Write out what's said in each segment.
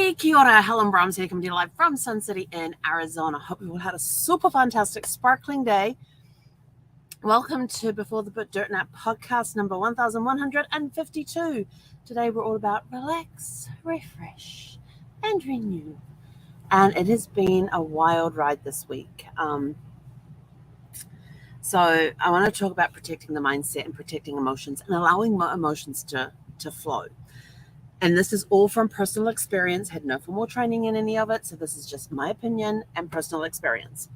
Hey, kia ora, Helen Brahms here, coming to you live from Sun City in Arizona. Hope you all had a super fantastic, sparkling day. Welcome to Before the Book Dirt Nap podcast number 1152. Today we're all about relax, refresh, and renew. And it has been a wild ride this week. So I want to talk about protecting the mindset and protecting emotions and allowing emotions to flow. And this is all from personal experience, had no formal training in any of it. So this is just my opinion and personal experience.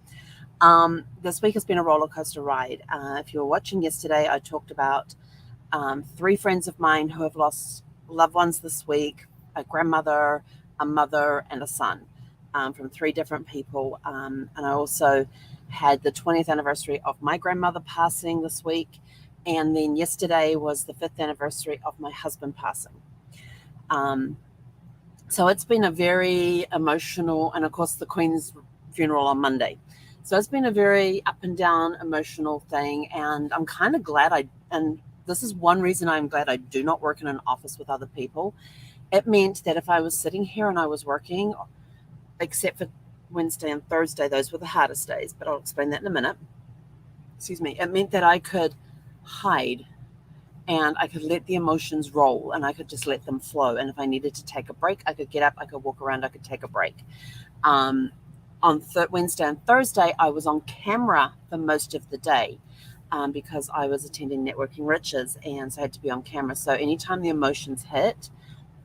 This week has been a roller coaster ride. If you were watching yesterday, I talked about 3 friends of mine who have lost loved ones this week, a grandmother, a mother, and a son, from 3 different people. And I also had the 20th anniversary of my grandmother passing this week. And then yesterday was the 5th anniversary of my husband passing. So it's been a very emotional, and of course the Queen's funeral on Monday. So it's been a very up and down emotional thing, and I'm kind of glad and this is one reason I'm glad I do not work in an office with other people. It meant that if I was sitting here and I was working, except for Wednesday and Thursday, those were the hardest days, but I'll explain that in a minute. It meant that I could hide and I could let the emotions roll and I could just let them flow. And if I needed to take a break, I could get up, I could walk around, I could take a break. On Wednesday and Thursday, I was on camera for most of the day because I was attending Networking Riches, and so I had to be on camera. So anytime the emotions hit,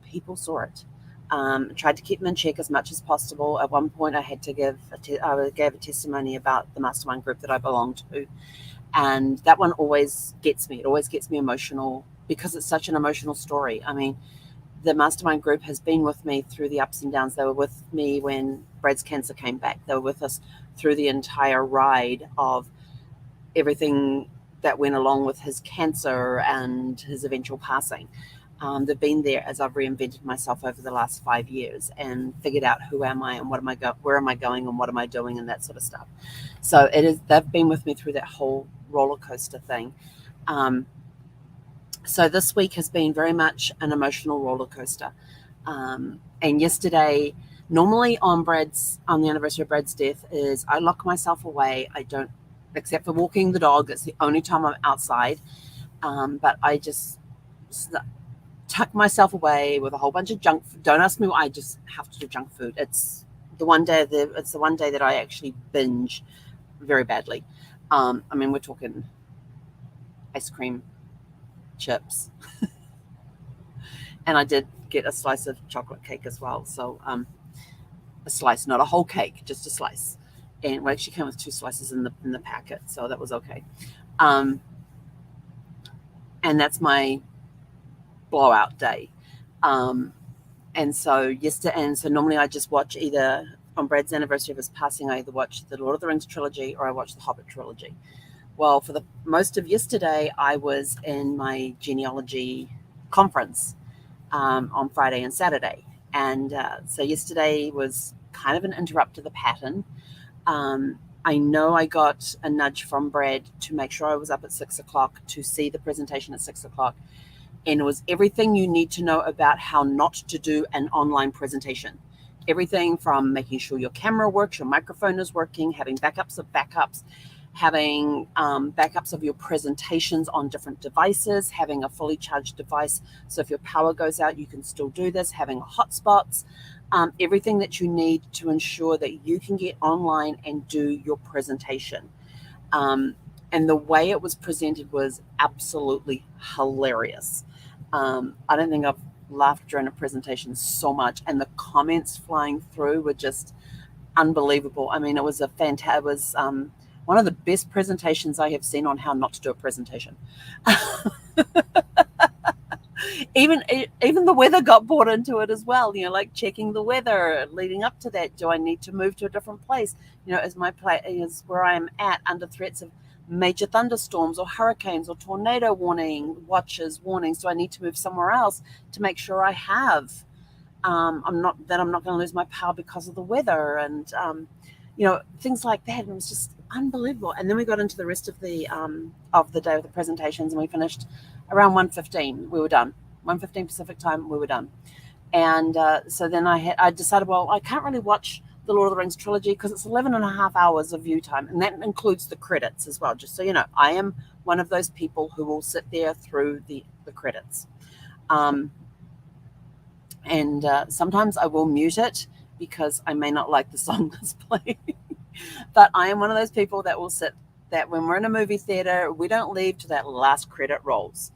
people saw it. Tried to keep them in check as much as possible. At one point, I had to gave a testimony about the mastermind group that I belonged to. And that one always gets me. It always gets me emotional because it's such an emotional story. I mean, the mastermind group has been with me through the ups and downs. They were with me when Brad's cancer came back. They were with us through the entire ride of everything that went along with his cancer and his eventual passing. They've been there as I've reinvented myself over the last 5 years and figured out who am I and where am I going and what am I doing and that sort of stuff. So they've been with me through that whole roller coaster thing. So this week has been very much an emotional roller coaster. And yesterday, normally on the anniversary of Brad's death, is I lock myself away. I don't, except for walking the dog. It's the only time I'm outside. But I just tuck myself away with a whole bunch of junk food. Don't ask me why. I just have to do junk food. It's the one day that I actually binge very badly. I mean, we're talking ice cream, chips, and I did get a slice of chocolate cake as well. So a slice, not a whole cake, just a slice. And we actually came with 2 slices in the packet, so that was okay. And that's my blowout day. And so normally I just watch, either on Brad's anniversary of his passing, I either watch the Lord of the Rings trilogy or I watch the Hobbit trilogy. Well, for the most of yesterday, I was in my genealogy conference on Friday and Saturday. And so yesterday was kind of an interrupt to the pattern. I know I got a nudge from Brad to make sure I was up at 6 o'clock to see the presentation at 6 o'clock. And it was everything you need to know about how not to do an online presentation. Everything from making sure your camera works, your microphone is working, having backups of backups, having backups of your presentations on different devices, having a fully charged device. So if your power goes out, you can still do this, having hotspots, everything that you need to ensure that you can get online and do your presentation. And the way it was presented was absolutely hilarious. I don't think I've laughed during a presentation so much, and the comments flying through were just unbelievable. I mean, it was one of the best presentations I have seen on how not to do a presentation. Even the weather got brought into it as well, like checking the weather leading up to that. Do I need to move to a different place? Is where I am at under threats of major thunderstorms or hurricanes or tornado warnings? Do I need to move somewhere else to make sure I have I'm not going to lose my power because of the weather, and things like that. And it was just unbelievable. And then we got into the rest of the day with the presentations, and we finished around 1:15. We were done. 1:15 Pacific time, we were done. And so then I decided, well, I can't really watch the Lord of the Rings trilogy because it's 11 and a half hours of view time, and that includes the credits as well. Just so you know, I am one of those people who will sit there through the credits. And sometimes I will mute it because I may not like the song that's playing. But I am one of those people that will sit, that when we're in a movie theater, we don't leave till that last credit rolls.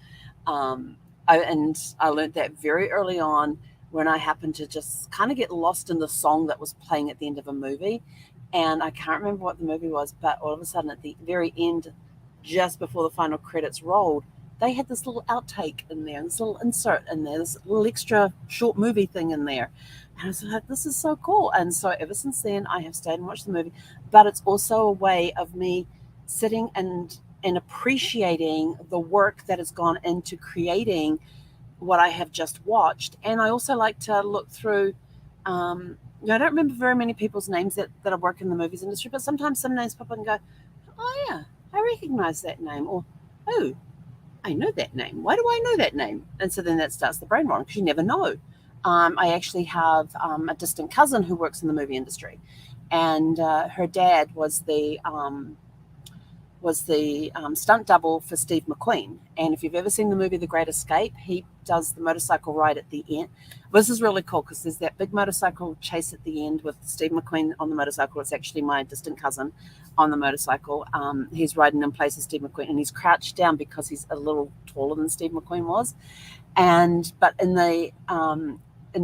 And I learned that very early on when I happened to just kind of get lost in the song that was playing at the end of a movie. And I can't remember what the movie was, but all of a sudden at the very end, just before the final credits rolled, they had this little outtake in there, this little insert in there, this little extra short movie thing in there. And I was like, this is so cool. And so ever since then, I have stayed and watched the movie. But it's also a way of me sitting and appreciating the work that has gone into creating what I have just watched. And I also like to look through, I don't remember very many people's names that work in the movies industry, but sometimes some names pop up and go, oh yeah, I recognize that name. Or, oh, I know that name. Why do I know that name? And so then that starts the brain rolling because you never know. I actually have a distant cousin who works in the movie industry, and her dad was the stunt double for Steve McQueen. And if you've ever seen the movie The Great Escape, he does the motorcycle ride at the end. This is really cool because there's that big motorcycle chase at the end with Steve McQueen on the motorcycle. It's actually my distant cousin on the motorcycle. He's riding in place of Steve McQueen, and he's crouched down because he's a little taller than Steve McQueen was. But in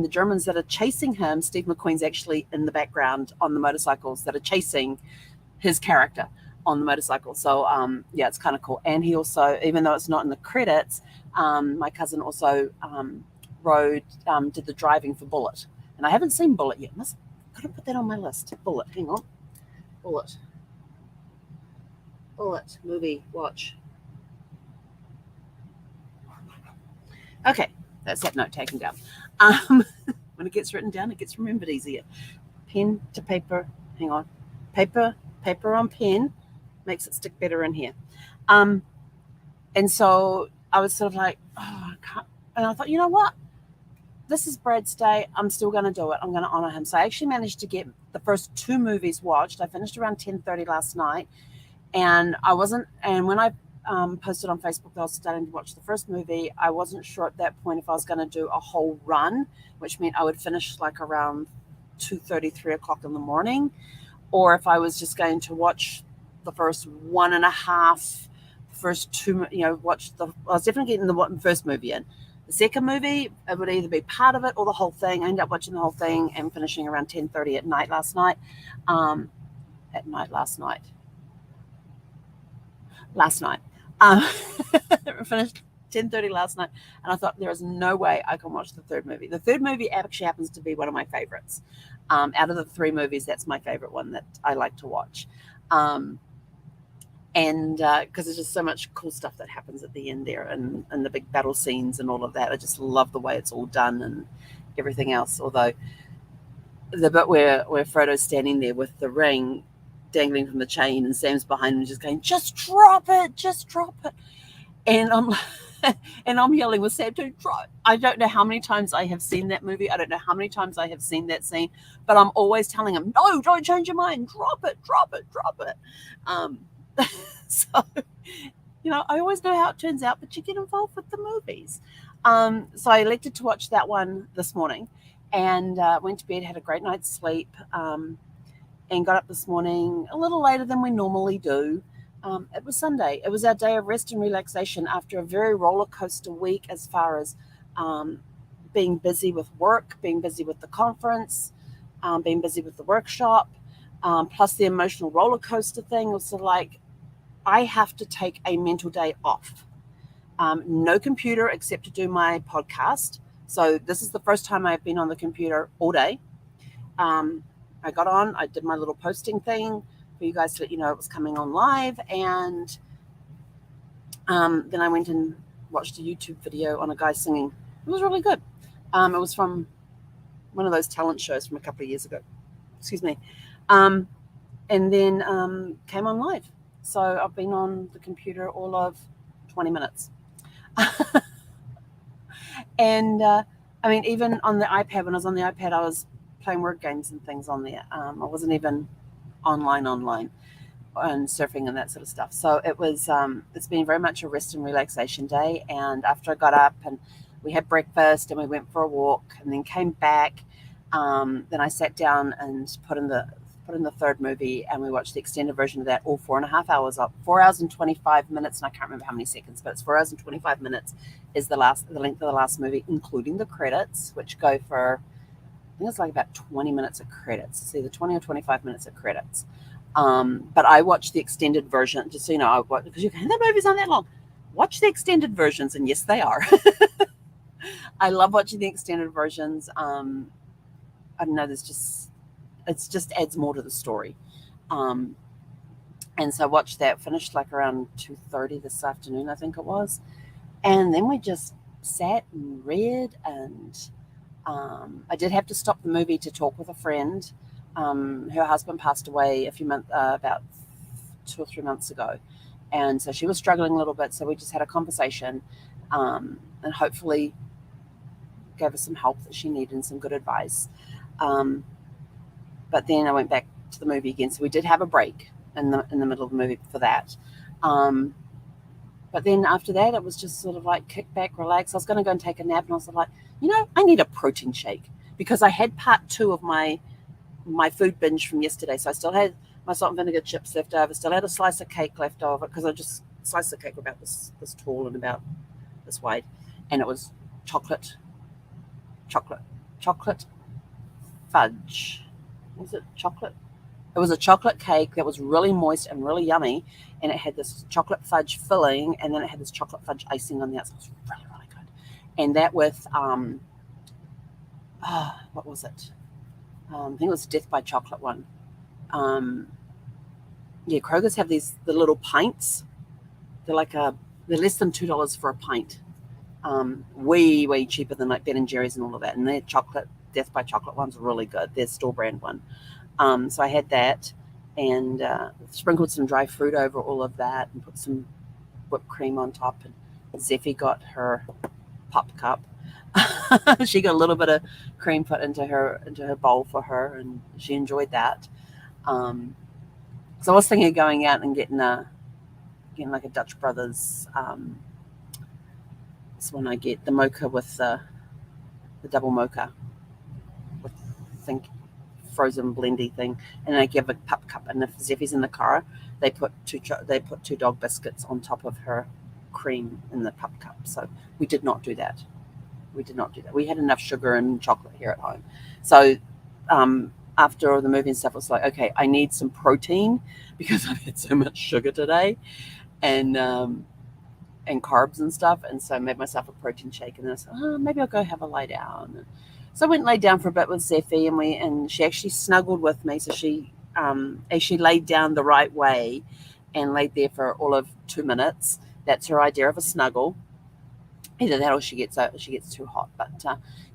the Germans that are chasing him, Steve McQueen's actually in the background on the motorcycles that are chasing his character on the motorcycle. So yeah, it's kind of cool. And he also, even though it's not in the credits, my cousin also did the driving for Bullet. And I haven't seen Bullet yet. Gotta put that on my list. Bullet, hang on. Bullet movie watch. Okay, that's that note taken down. When it gets written down, it gets remembered easier. Pen to paper, hang on. Paper on pen makes it stick better in here. And so I was sort of like, oh, I can't. And I thought, you know what? This is Brad's day. I'm still going to do it. I'm going to honor him. So I actually managed to get the first 2 movies watched. I finished around 10:30 last night. And when I posted on Facebook that I was starting to watch the first movie, I wasn't sure at that point if I was going to do a whole run, which meant I would finish like around 2:30, 3 o'clock in the morning, or if I was just going to watch the first 1.5, first 2, I was definitely getting the first movie in. The second movie, it would either be part of it or the whole thing. I ended up watching the whole thing and finishing around 10:30 at night last night. Finished 10:30 last night, and I thought there is no way I can watch the third movie. The third movie actually happens to be one of my favorites. Out of the 3 movies, that's my favorite one that I like to watch. And because there's just so much cool stuff that happens at the end there, and the big battle scenes and all of that. I just love the way it's all done and everything else. Although the bit where Frodo's standing there with the ring dangling from the chain and Sam's behind him just going, just drop it. And I'm yelling with Sam to drop. I don't know how many times I have seen that movie. I don't know how many times I have seen that scene, but I'm always telling him, no, don't change your mind. Drop it. So, I always know how it turns out, but you get involved with the movies. So I elected to watch that one this morning and went to bed, had a great night's sleep, and got up this morning a little later than we normally do. It was Sunday. It was our day of rest and relaxation after a very roller coaster week as far as being busy with work, being busy with the conference, being busy with the workshop, plus the emotional roller coaster thing. It was sort of like, I have to take a mental day off. No computer except to do my podcast. So this is the first time I've been on the computer all day. I got on, I did my little posting thing for you guys to let you know it was coming on live. And then I went and watched a YouTube video on a guy singing. It was really good. It was from one of those talent shows from a couple of years ago. Excuse me. And then came on live. So I've been on the computer all of 20 minutes. And I mean, even on the iPad, when I was on the iPad, I was playing word games and things on there. I wasn't even online and surfing and that sort of stuff. So it's been very much a rest and relaxation day. And after I got up and we had breakfast and we went for a walk and then came back, then I sat down and put in the third movie, and we watched the extended version of that, all 4.5 hours up, 4 hours and 25 minutes, and I can't remember how many seconds, but it's 4 hours and 25 minutes is the length of the last movie, including the credits, which go for, I think it's like about 20 minutes of credits. It's either 20 or 25 minutes of credits. But I watched the extended version, just so you know, because you can, the movies aren't that long. Watch the extended versions, and yes, they are. I love watching the extended versions. I don't know, it just adds more to the story. And so I watched that, finished like around 2:30 this afternoon, I think it was. And then we just sat and read, and I did have to stop the movie to talk with a friend. Her husband passed away about 2 or 3 months ago, and so she was struggling a little bit. So we just had a conversation, and hopefully gave her some help that she needed and some good advice. But then I went back to the movie again, so we did have a break in the middle of the movie for that. But then after that, it was just sort of like kick back, relax. I was going to go and take a nap, and I was like, I need a protein shake, because I had part 2 of my food binge from yesterday. So I still had my salt and vinegar chips left over, still had a slice of cake left over, because I just sliced the cake about this tall and about this wide, and it was chocolate fudge. Was it chocolate? It was a chocolate cake that was really moist and really yummy, and it had this chocolate fudge filling, and then it had this chocolate fudge icing on the outside. It was really, really good. And that with what was it? I think it was Death by Chocolate one. Kroger's have the little pints. They're less than $2 for a pint. Way, way cheaper than like Ben and Jerry's and all of that. And their chocolate Death by Chocolate one's really good. Their store brand one. So I had that, and sprinkled some dry fruit over all of that, and put some whipped cream on top. And Zeffie got her pop cup. She got a little bit of cream put into her bowl for her, and she enjoyed that. So I was thinking of going out and getting like a Dutch Brothers. This one I get the mocha with the double mocha with, I think, frozen blendy thing, and I give a pup cup. And if Zeffie's in the car, they put two dog biscuits on top of her cream in the pup cup. So we did not do that. We had enough sugar and chocolate here at home. So after all the movie and stuff, it was like, okay, I need some protein, because I've had so much sugar today, and carbs and stuff. And so I made myself a protein shake, and then I said, maybe I'll go have a lie down. So I went and laid down for a bit with Zeffie, and she actually snuggled with me. So she, as she laid down the right way and laid there for all of 2 minutes, that's her idea of a snuggle. Either that or she gets too hot. But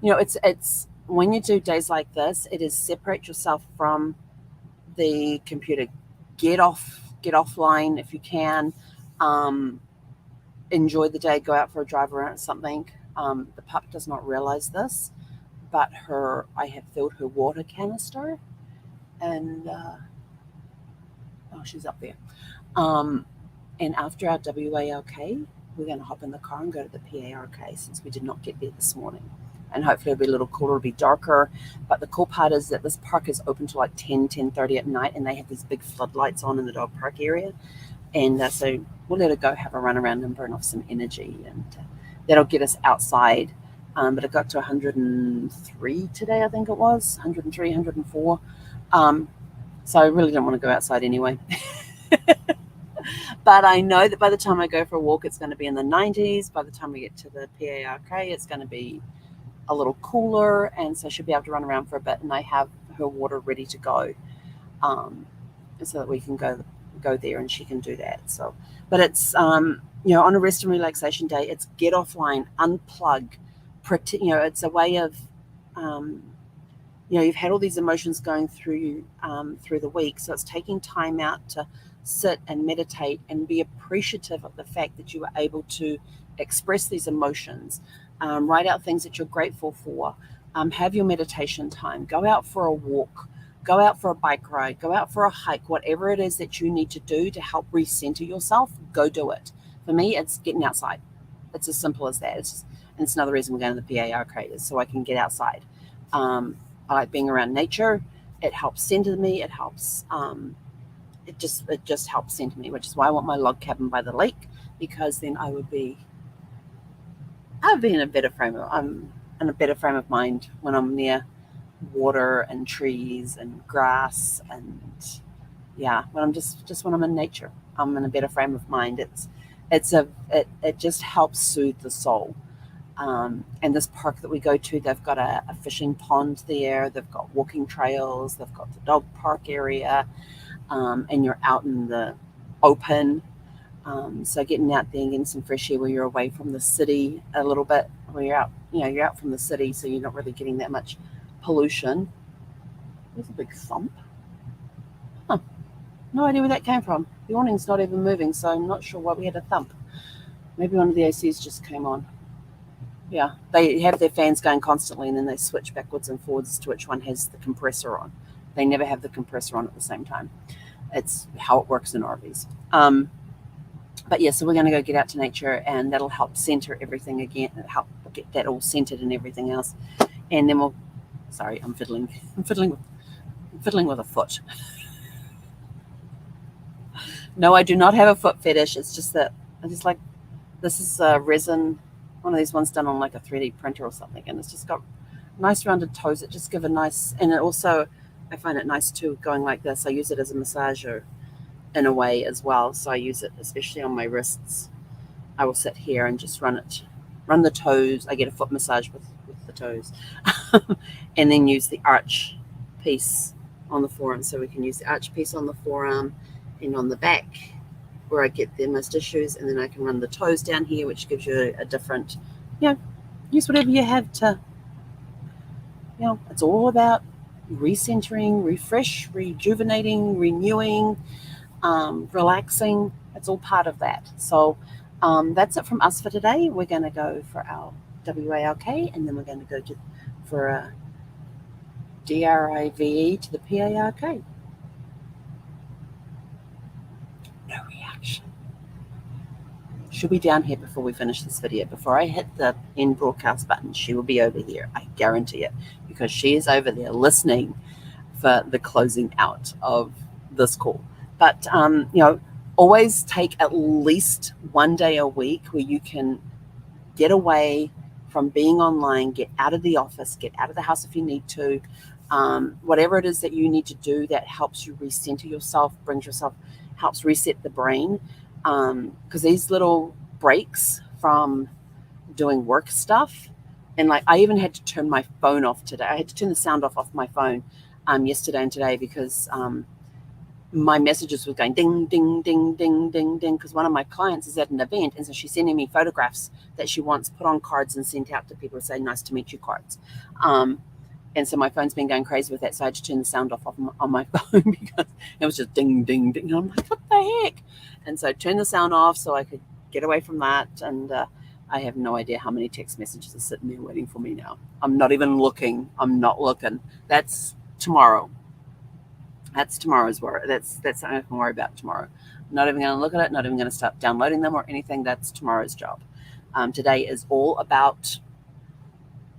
it's when you do days like this, it is separate yourself from the computer. Get offline if you can. Enjoy the day. Go out for a drive around or something. The pup does not realize this, but I have filled her water canister, and she's up there. And after our WALK, we're going to hop in the car and go to the PARK, since we did not get there this morning. And hopefully it'll be a little cooler, it'll be darker. But the cool part is that this park is open till like 10:30 at night, and they have these big floodlights on in the dog park area. And so we'll let her go have a run around and burn off some energy, and that'll get us outside. But it got to 103 today, I think it was, 103, 104. So I really don't want to go outside anyway. But I know that by the time I go for a walk, it's going to be in the 90s. By the time we get to the PARK, it's going to be a little cooler, and so she'll be able to run around for a bit, and I have her water ready to go, so that we can go there and she can do that. So, but it's on a rest and relaxation day, it's get offline, unplug, it's a way of you've had all these emotions going through the week, so it's taking time out to sit and meditate and be appreciative of the fact that you were able to express these emotions. Write out things that you're grateful for. Have your meditation time. Go out for a walk. Go out for a bike ride. Go out for a hike. Whatever it is that you need to do to help recenter yourself, go do it. For me, it's getting outside. It's as simple as that. And it's another reason we're going to the PAR creators, so I can get outside. I like being around nature. It helps center me. It helps. It just helps center me, which is why I want my log cabin by the lake, because then I would be in a better frame of mind when I'm near water and trees and grass, and when I'm when I'm in nature, I'm in a better frame of mind. It just helps soothe the soul. And this park that we go to, they've got a fishing pond there. They've got walking trails. They've got the dog park area, and you're out in the open. So getting out there and getting some fresh air where you're away from the city a little bit, where you're out from the city, so you're not really getting that much pollution. There's a big thump. No idea where that came from. The awning's not even moving, so I'm not sure why we had a thump. Maybe one of the ACs just came on. Yeah, they have their fans going constantly, and then they switch backwards and forwards to which one has the compressor on. They never have the compressor on at the same time. It's how it works in RVs. But yeah, so we're going to go get out to nature, and that'll help center everything again. It'll help get that all centered and everything else. And then I'm fiddling with a foot. No, I do not have a foot fetish. It's just that I just like, this is resin, one of these ones done on like a 3D printer or something, and it's just got nice rounded toes that just give a nice, and it also, I find it nice too going like this. I use it as a massager in a way as well. So I use it especially on my wrists. I will sit here and just run the toes. I get a foot massage with the toes. And then use the arch piece on the forearm. So we can use the arch piece on the forearm and on the back where I get the most issues, and then I can run the toes down here, which gives you a different, use whatever you have to, it's all about recentering, refresh, rejuvenating, renewing, relaxing. It's all part of that. So that's it from us for today. We're going to go for our WARK, and then we're going to go for a DRIVE to the PARK. No reaction. She'll be down here before we finish this video. Before I hit the end broadcast button, she will be over here. I guarantee it, because she is over there listening for the closing out of this call. But, always take at least one day a week where you can get away from being online, get out of the office, get out of the house if you need to. Whatever it is that you need to do that helps you recenter yourself, helps reset the brain. Because these little breaks from doing work stuff, and like I even had to turn my phone off today. I had to turn the sound off my phone yesterday and today, because my messages were going ding, ding, ding, ding, ding, ding, because one of my clients is at an event, and so she's sending me photographs that she wants put on cards and sent out to people to say nice to meet you cards. And so my phone's been going crazy with that, so I had to turn the sound off on my phone, because it was just ding, ding, ding. And I'm like, what the heck? And so I turned the sound off so I could get away from that. And I have no idea how many text messages are sitting there waiting for me now. I'm not even looking. I'm not looking. That's tomorrow. That's tomorrow's work. That's something I can worry about tomorrow. I'm not even going to look at it. Not even going to start downloading them or anything. That's tomorrow's job. Today is all about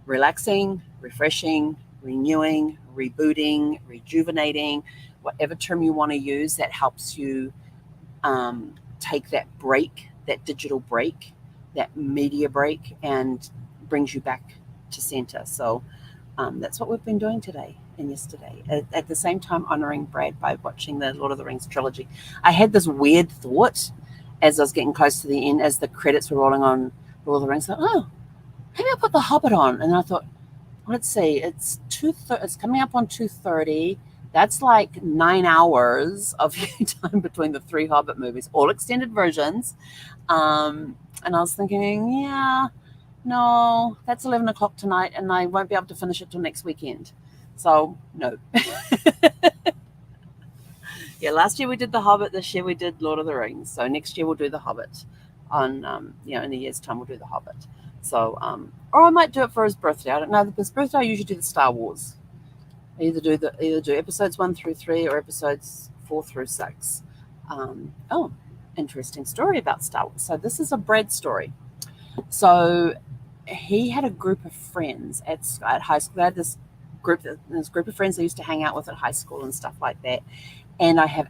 relaxing, refreshing, renewing, rebooting, rejuvenating, whatever term you want to use that helps you take that break, that digital break, that media break, and brings you back to center. So that's what we've been doing today and yesterday. At the same time, honoring Brad by watching the Lord of the Rings trilogy. I had this weird thought as I was getting close to the end, as the credits were rolling on Lord of the Rings. Maybe I'll put The Hobbit on. And I thought, let's see, it's coming up on 2:30. That's like 9 hours of time between the 3 Hobbit movies, all extended versions. And I was thinking, no, that's 11 o'clock tonight, and I won't be able to finish it till next weekend. So, no. Yeah, last year we did The Hobbit. This year we did Lord of the Rings. So next year we'll do The Hobbit. on in a year's time we'll do The Hobbit. So or I might do it for his birthday. I don't know. His birthday I usually do the Star Wars. I either do episodes 1 through 3 or episodes 4 through 6. Oh, interesting story about Star Wars. So this is a Brad story. So he had a group of friends at high school. They had this group of friends they used to hang out with at high school and stuff like that. And I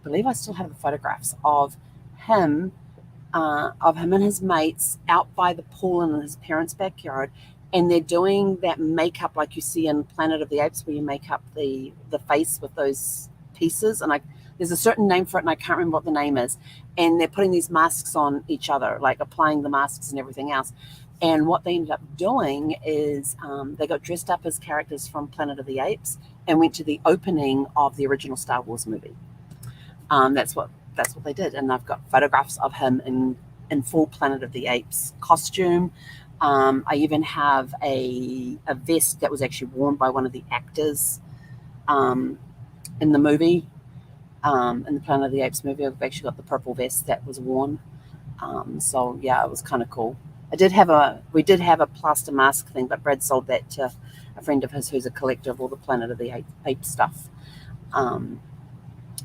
believe I still have photographs of him and his mates out by the pool in his parents' backyard, and they're doing that makeup like you see in Planet of the Apes, where you make up the face with those pieces. And there's a certain name for it, and I can't remember what the name is. And they're putting these masks on each other, like applying the masks and everything else. And what they ended up doing is they got dressed up as characters from Planet of the Apes and went to the opening of the original Star Wars movie. That's what they did, and I've got photographs of him in full Planet of the Apes costume. I even have a vest that was actually worn by one of the actors in the movie, in the Planet of the Apes movie. I've actually got the purple vest that was worn. So yeah, it was kind of cool. We did have a plaster mask thing, but Brad sold that to a friend of his who's a collector of all the Planet of the Apes stuff.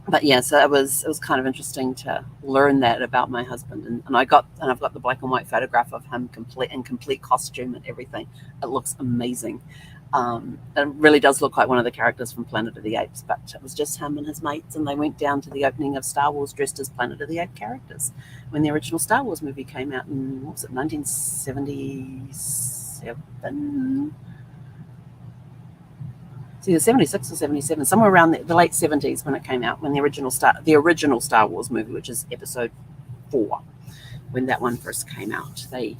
But yeah, so it was kind of interesting to learn that about my husband, and I've got the black and white photograph of him in complete costume and everything. It looks amazing. It really does look like one of the characters from Planet of the Apes, but it was just him and his mates, and they went down to the opening of Star Wars dressed as Planet of the Apes characters when the original Star Wars movie came out in, what was it, 1977? It's either 76 or 77, somewhere around the late 70s when it came out, when the original Star Wars movie, which is episode 4, when that one first came out. They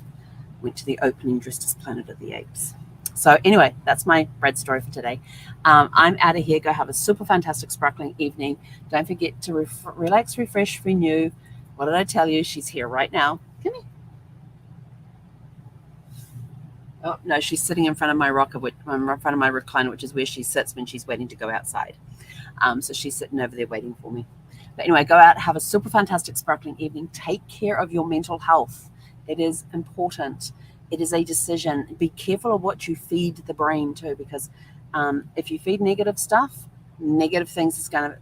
went to the opening dressed as Planet of the Apes. So anyway, that's my Brad story for today. I'm out of here. Go have a super fantastic, sparkling evening. Don't forget to relax, refresh, renew. What did I tell you? She's here right now. Come here. Oh, no, she's sitting in front of my recliner, which is where she sits when she's waiting to go outside. So she's sitting over there waiting for me. But anyway, go out, have a super fantastic, sparkling evening. Take care of your mental health. It is important. It is a decision. Be careful of what you feed the brain too, because if you feed negative stuff, negative is going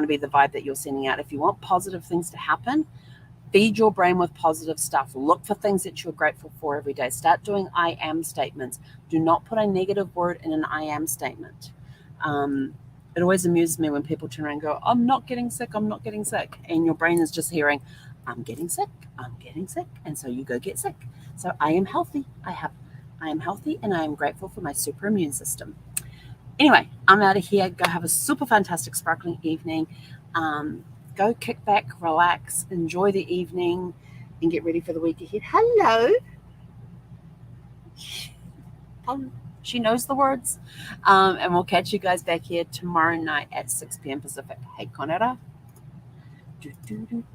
to be the vibe that you're sending out. If you want positive things to happen, feed your brain with positive stuff. Look for things that you're grateful for every day. Start doing I am statements. Do not put a negative word in an I am statement. It always amuses me when people turn around and go, I'm not getting sick, I'm not getting sick. And your brain is just hearing, I'm getting sick, I'm getting sick. And so you go get sick. So I am healthy. I am healthy, and I am grateful for my super immune system. Anyway, I'm out of here. Go have a super fantastic, sparkling evening. Go kick back, relax, enjoy the evening, and get ready for the week ahead. Hello. She knows the words. And we'll catch you guys back here tomorrow night at 6 p.m. Pacific. Hey, Conera.